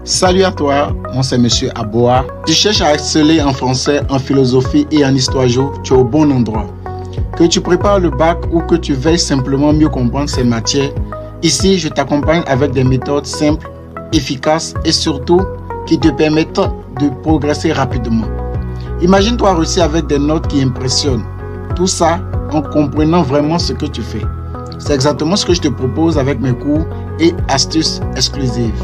Salut à toi, moi c'est Monsieur Aboa. Tu cherches à exceller en français, en philosophie et en histoire géo, tu es au bon endroit. Que tu prépares le bac ou que tu veuilles simplement mieux comprendre ces matières, ici je t'accompagne avec des méthodes simples, efficaces et surtout qui te permettent de progresser rapidement. Imagine-toi réussir avec des notes qui impressionnent. Tout ça en comprenant vraiment ce que tu fais. C'est exactement ce que je te propose avec mes cours et astuces exclusives.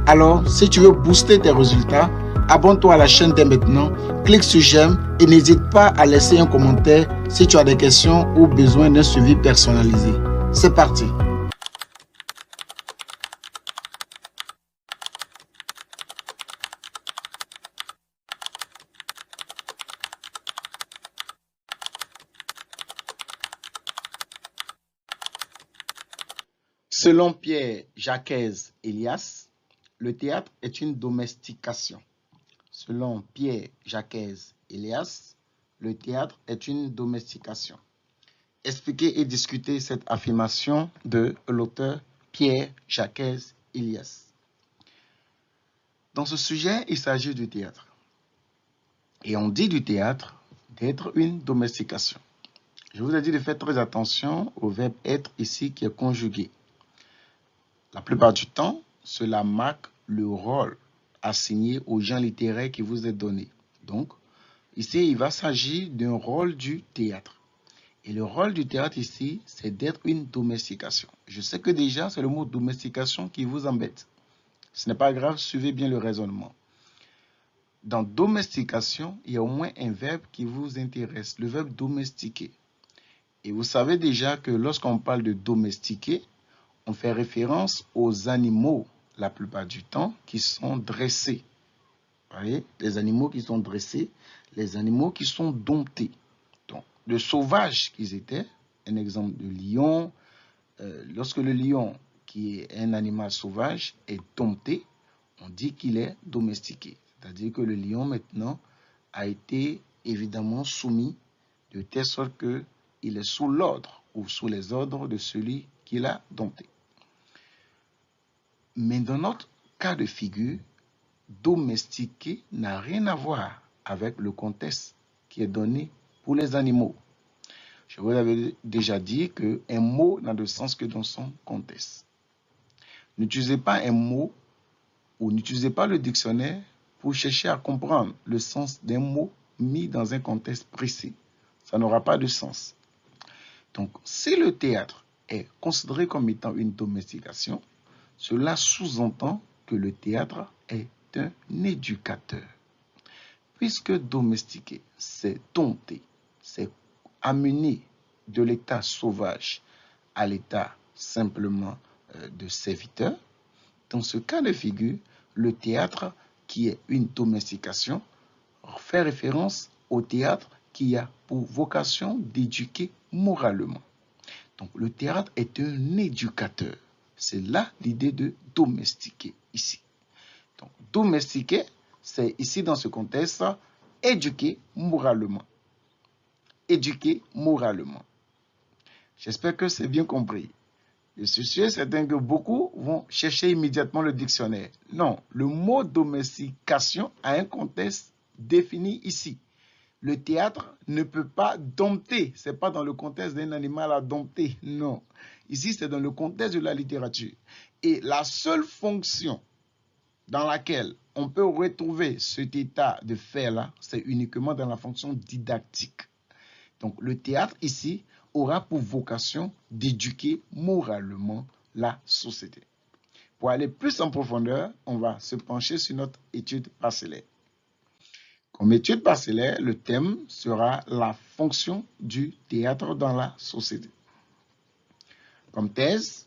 Alors, si tu veux booster tes résultats, abonne-toi à la chaîne dès maintenant, clique sur j'aime et n'hésite pas à laisser un commentaire si tu as des questions ou besoin d'un suivi personnalisé. C'est parti! Selon Pierre-Jacques Elias, le théâtre est une domestication. Selon Pierre-Jacques Elias, le théâtre est une domestication. Expliquer et discuter cette affirmation de l'auteur Pierre-Jacques Elias. Dans ce sujet, il s'agit du théâtre. Et on dit du théâtre d'être une domestication. Je vous ai dit de faire très attention au verbe être ici qui est conjugué. La plupart du temps, cela marque le rôle assigné au genre littéraire qui vous est donné. Donc, ici, il va s'agir d'un rôle du théâtre. Et le rôle du théâtre ici, c'est d'être une domestication. Je sais que déjà, c'est le mot domestication qui vous embête. Ce n'est pas grave, suivez bien le raisonnement. Dans domestication, il y a au moins un verbe qui vous intéresse, le verbe domestiquer. Et vous savez déjà que lorsqu'on parle de domestiquer, on fait référence aux animaux, la plupart du temps, qui sont dressés. Vous voyez, les animaux qui sont dressés, les animaux qui sont domptés. Donc, le sauvage qu'ils étaient, un exemple de lion, lorsque le lion, qui est un animal sauvage, est dompté, on dit qu'il est domestiqué. C'est-à-dire que le lion, maintenant, a été évidemment soumis de telle sorte qu'il est sous l'ordre ou sous les ordres de celui qui l'a dompté. Mais dans notre cas de figure, domestiquer n'a rien à voir avec le contexte qui est donné pour les animaux. Je vous avais déjà dit qu'un mot n'a de sens que dans son contexte. N'utilisez pas un mot ou n'utilisez pas le dictionnaire pour chercher à comprendre le sens d'un mot mis dans un contexte précis. Ça n'aura pas de sens. Donc, si le théâtre est considéré comme étant une domestication, cela sous-entend que le théâtre est un éducateur. Puisque domestiquer, c'est dompter, c'est amener de l'état sauvage à l'état simplement de serviteur. Dans ce cas de figure, le théâtre, qui est une domestication, fait référence au théâtre qui a pour vocation d'éduquer moralement. Donc le théâtre est un éducateur. C'est là l'idée de domestiquer ici. Donc domestiquer, c'est ici dans ce contexte, éduquer moralement. Éduquer moralement. J'espère que c'est bien compris. Je suis sûr, certain que beaucoup vont chercher immédiatement le dictionnaire. Non, le mot domestication a un contexte défini ici. Le théâtre ne peut pas dompter. Ce n'est pas dans le contexte d'un animal à dompter. Non. Ici, c'est dans le contexte de la littérature. Et la seule fonction dans laquelle on peut retrouver cet état de fait-là, c'est uniquement dans la fonction didactique. Donc, le théâtre, ici, aura pour vocation d'éduquer moralement la société. Pour aller plus en profondeur, on va se pencher sur notre étude parcellaire. Comme étude parcellaire, le thème sera la fonction du théâtre dans la société. Comme thèse,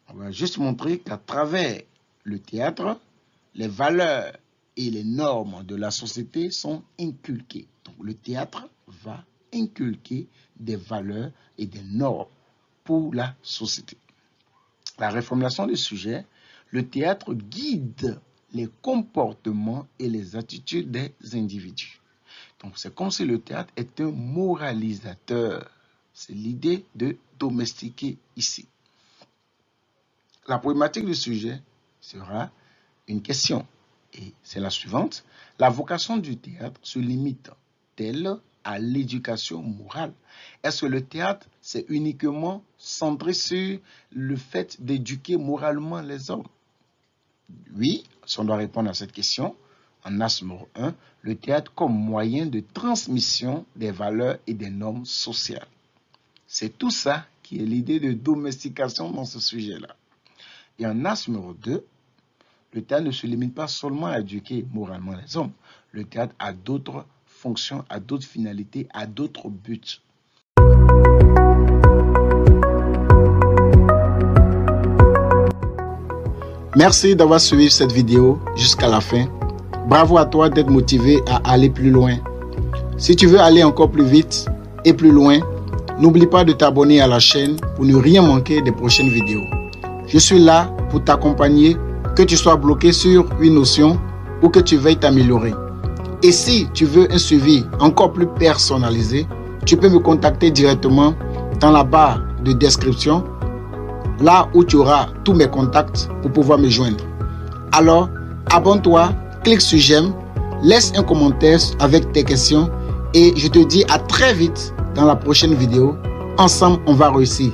on va juste montrer qu'à travers le théâtre, les valeurs et les normes de la société sont inculquées. Donc le théâtre va inculquer des valeurs et des normes pour la société. La reformulation du sujet, le théâtre guide les comportements et les attitudes des individus. Donc c'est comme si le théâtre est un moralisateur. C'est l'idée de domestiquer ici. La problématique du sujet sera une question, et c'est la suivante. La vocation du théâtre se limite-t-elle à l'éducation morale? Est-ce que le théâtre, c'est uniquement centré sur le fait d'éduquer moralement les hommes? Oui, si on doit répondre à cette question, en as numéro 1, le théâtre comme moyen de transmission des valeurs et des normes sociales. C'est tout ça qui est l'idée de domestication dans ce sujet-là. Et en as numéro 2, le théâtre ne se limite pas seulement à éduquer moralement les hommes. Le théâtre a d'autres fonctions, a d'autres finalités, a d'autres buts. Merci d'avoir suivi cette vidéo jusqu'à la fin. Bravo à toi d'être motivé à aller plus loin. Si tu veux aller encore plus vite et plus loin, n'oublie pas de t'abonner à la chaîne pour ne rien manquer des prochaines vidéos. Je suis là pour t'accompagner, que tu sois bloqué sur une notion ou que tu veuilles t'améliorer. Et si tu veux un suivi encore plus personnalisé, tu peux me contacter directement dans la barre de description, là où tu auras tous mes contacts pour pouvoir me joindre. Alors, abonne-toi, clique sur j'aime, laisse un commentaire avec tes questions et je te dis à très vite dans la prochaine vidéo. Ensemble, on va réussir.